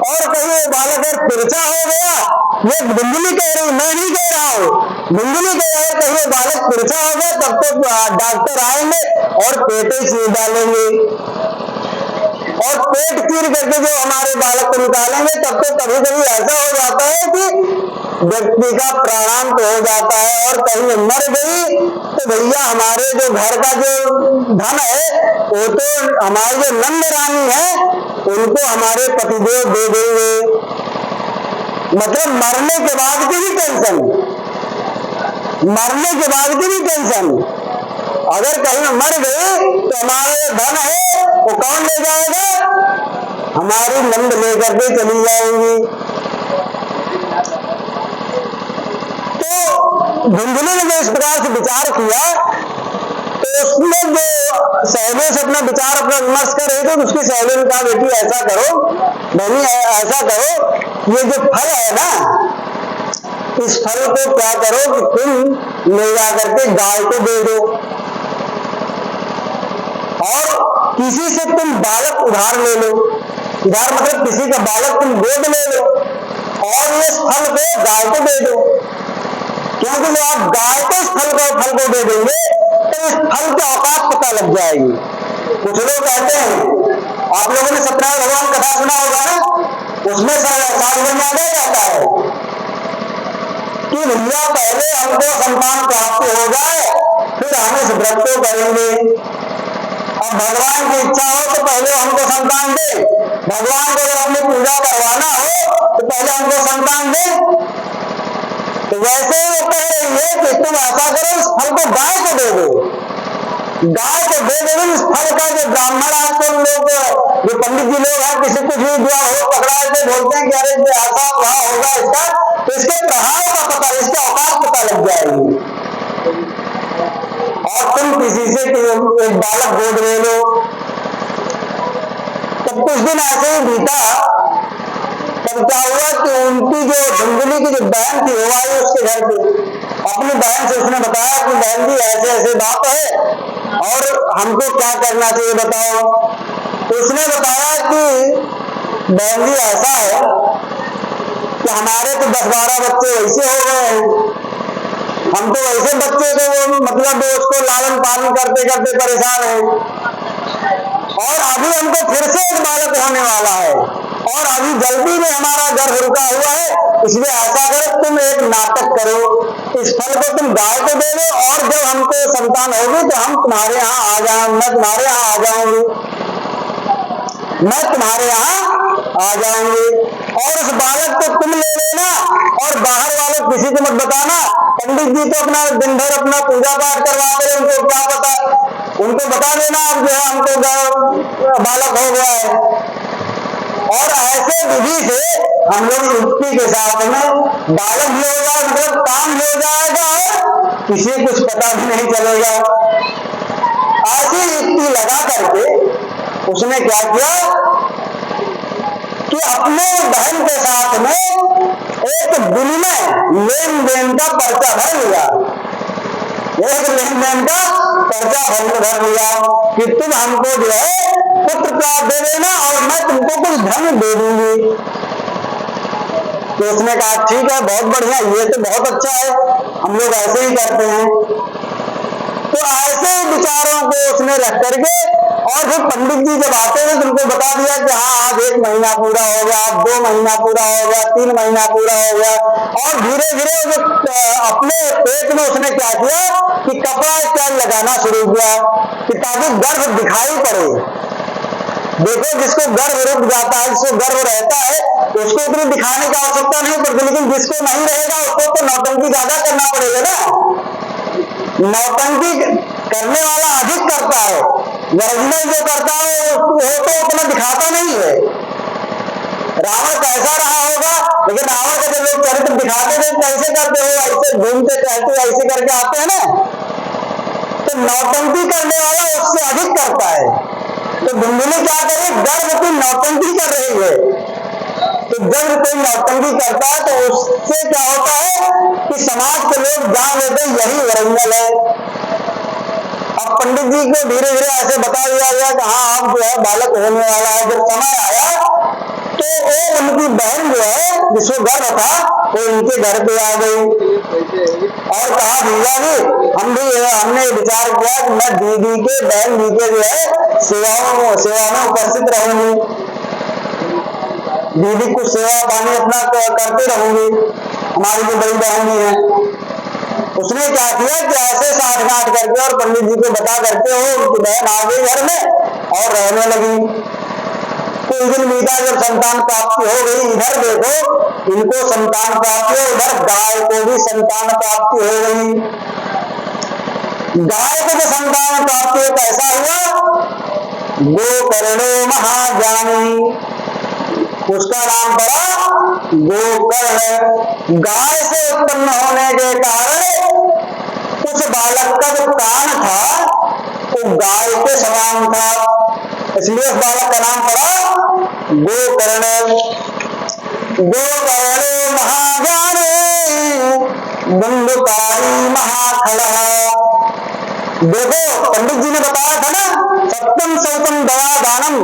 और कहीं वो बालक अगर तिरछा हो गया, ये धुंधली कह रही, मैं नहीं कह रहा हूं, धुंधली कह रहा है, कहीं वो बालक तिरछा हो गया तब तो डॉक्टर आएंगे और पेटे चीर डालेंगे, और पेट चीर करके जो हमारे बालक को निकालेंगे तब तो कभी कभी ऐसा हो जाता है कि व्यक्ति का प्राणांत हो जाता है, और कहीं मर गई तो भैया हमारे जो घर का जो धन है वो तो हमारी जो नंद रानी है उनको हमारे पतिदेव दे देंगे। मतलब मरने के बाद की भी टेंशन, मरने के बाद की भी टेंशन। अगर कहीं मर गए तो हमारे धन है वो कौन ले जाएगा? हमारी नंद लेकर के चली जाएंगी। तो धुंधली ने जो इस प्रकार से विचार किया तो उसमें जो सहेली से अपना विचार अपना विमर्श कर रही थी, तो उसकी सहेली ने कहा बेटी ऐसा करो, बहनी ऐसा करो, ये जो फल है ना, इस फल को क्या करो कि तुम ले जा करके गाय को दे दो, और किसी से तुम बालक उधार ले लो, उधार मतलब किसी का बालक तुम गोद ले लो, और इस फल को गाय को दे दो। क्योंकि जब आप गाय को इस फल को दे देंगे तो इस फल की औकात पता लग जाएगी। कुछ लोग कहते हैं, आप लोगों ने सत्यनारायण भगवान कथा सुना होगा ना, उसमें साधुवंजादा जाता है कि भैया पहले हमको संतान प्राप्त हो जाए फिर हम इस व्रत को करेंगे। अब भगवान की इच्छा हो तो पहले हमको संतान दे, भगवान को अगर अपनी पूजा करवाना हो तो पहले हमको संतान दे। तो वैसे वो कह रही है कि तुम ऐसा करो, इस फल को गाय को दे दो, गाय को दे दो। इस फल का जो ब्राह्मण आजकल लोग, जो पंडित जी लोग हैं, किसी कुछ भी दुआ हो पकड़ा के बोलते हैं कि अरे ऐसा वहां होगा इसका, तो इसके प्रभाव का पता, इसके औकात पता लग जाएगी। और तुम किसी से एक बालक गोद ले लो। तब कुछ दिन ऐसे ही बीता, तब क्या हुआ कि उनकी जो धुंधली की जो बहन थी वो आई उसके घर पे, अपनी बहन से उसने बताया कि बहन जी ऐसे ऐसे बात है और हमको क्या करना चाहिए बताओ। तो उसने बताया कि बहन जी ऐसा है कि हमारे तो 10-12 बच्चे वैसे हो गए हैं, हम तो वैसे बच्चे को मतलब उसको लालन पालन करते करते परेशान हैं, और अभी हमको फिर से एक बालक होने वाला है, और अभी जल्दी में हमारा गर्भ रुका हुआ है। इसलिए ऐसा करो, तुम एक नाटक करो, इस फल को तुम गाय को दे दो, और जब हमको संतान होगी तो हम तुम्हारे यहाँ आ जाऊंगी, मैं तुम्हारे यहाँ आ जाऊंगी, मैं तुम्हारे यहाँ आ जाऊंगी, और उस बालक को तुम ले लेना, और बाहर वाले किसी को मत बताना। पंडित जी तो अपना दिन भर अपना पूजा पाठ करवाते हैं, उनको क्या पता, उनको बता देना अब जो है हमको बालक हो गया है। और ऐसे विधि से हम लोग युक्ति के साथ में बालक भी हो जाएगा, मतलब काम भी हो जाएगा, और किसी कुछ पता भी नहीं चलेगा। ऐसी युक्ति लगा करके उसने क्या किया कि अपने बहन के साथ में एक विनिमय लेन देन का पर्चा भर लिया, एक लेन देन का पर्चा भर लिया कि तुम हमको जो है पुत्र प्राप्त दे देना और मैं तुमको कुछ धन दे दूंगी। तो उसने कहा ठीक है, बहुत बढ़िया, ये तो बहुत अच्छा है, हम लोग ऐसे ही करते हैं। तो ऐसे विचारों को उसने रख करके, और फिर पंडित जी जब आते हैं तो उनको बता दिया कि हाँ आज 1 महीना पूरा हो गया, 2 महीना पूरा हो गया, 3 महीना पूरा हो गया, और धीरे धीरे अपने पेट में उसने क्या किया कि कपड़ा इत्यादि लगाना शुरू किया कि ताकि गर्भ दिखाई पड़े। देखो जिसको गर्भ रुक जाता है, जिसको गर्भ रहता है, उसको इतनी दिखाने की आवश्यकता नहीं पड़ती, लेकिन जिसको नहीं रहेगा उसको तो नौटंकी ज्यादा करना पड़ेगा ना। नौटंकी करने वाला अधिक करता है, ओरिजिनल जो करता है वो तो उतना दिखाता नहीं है। रावण कैसा रहा होगा, लेकिन रावण का जब लोग चरित्र दिखाते थे कैसे करते हो, ऐसे घूमते टहलते ऐसे करके आते हैं ना, तो नौटंकी करने वाला उससे अधिक करता है। तो धुंधली क्या करे, गर्भ की नौटंकी कर रही है, तो जब कोई नौटंकी करता है तो उससे क्या होता है कि समाज के लोग जान लेते यही ओरिजिनल है। अब पंडित जी को धीरे धीरे ऐसे बता दिया गया कि हाँ अब जो है बालक होने वाला है। जब समय आया तो वो उनकी बहन जो है जिसको गर्भ था वो इनके घर पे आ गई और कहा भैया जी हमने विचार किया कि मैं दीदी के बहन जी के जो है सेवा में उपस्थित रहूंगी, दीदी कुछ सेवा पानी अपना करते रहूंगी, हमारी जो बड़ी बहन जी है। उसने क्या किया कि ऐसे साठ गांठ करके और पंडित जी को बता करके वो उनकी बहन आ गई घर में और रहने लगी। कुछ दिन बीता, जब संतान प्राप्ति हो गई, इधर देखो इनको संतान प्राप्ति हो, उधर गाय को भी संतान प्राप्ति हो गई। गाय को जो संतान प्राप्ति हो कैसा हुआ, गोकर्णो महाज्ञानी, उसका नाम पड़ा गोकर्ण। गाय से उत्पन्न होने के कारण उस बालक का जो कान था वो गाय के समान था, इसलिए उस बालक का नाम पड़ा गोकर्ण। गोकर्ण महाज्ञानी दंडकारी महाखड़ा। देखो पंडित जी ने बताया था ना, सत्यम सौतम दया दानम,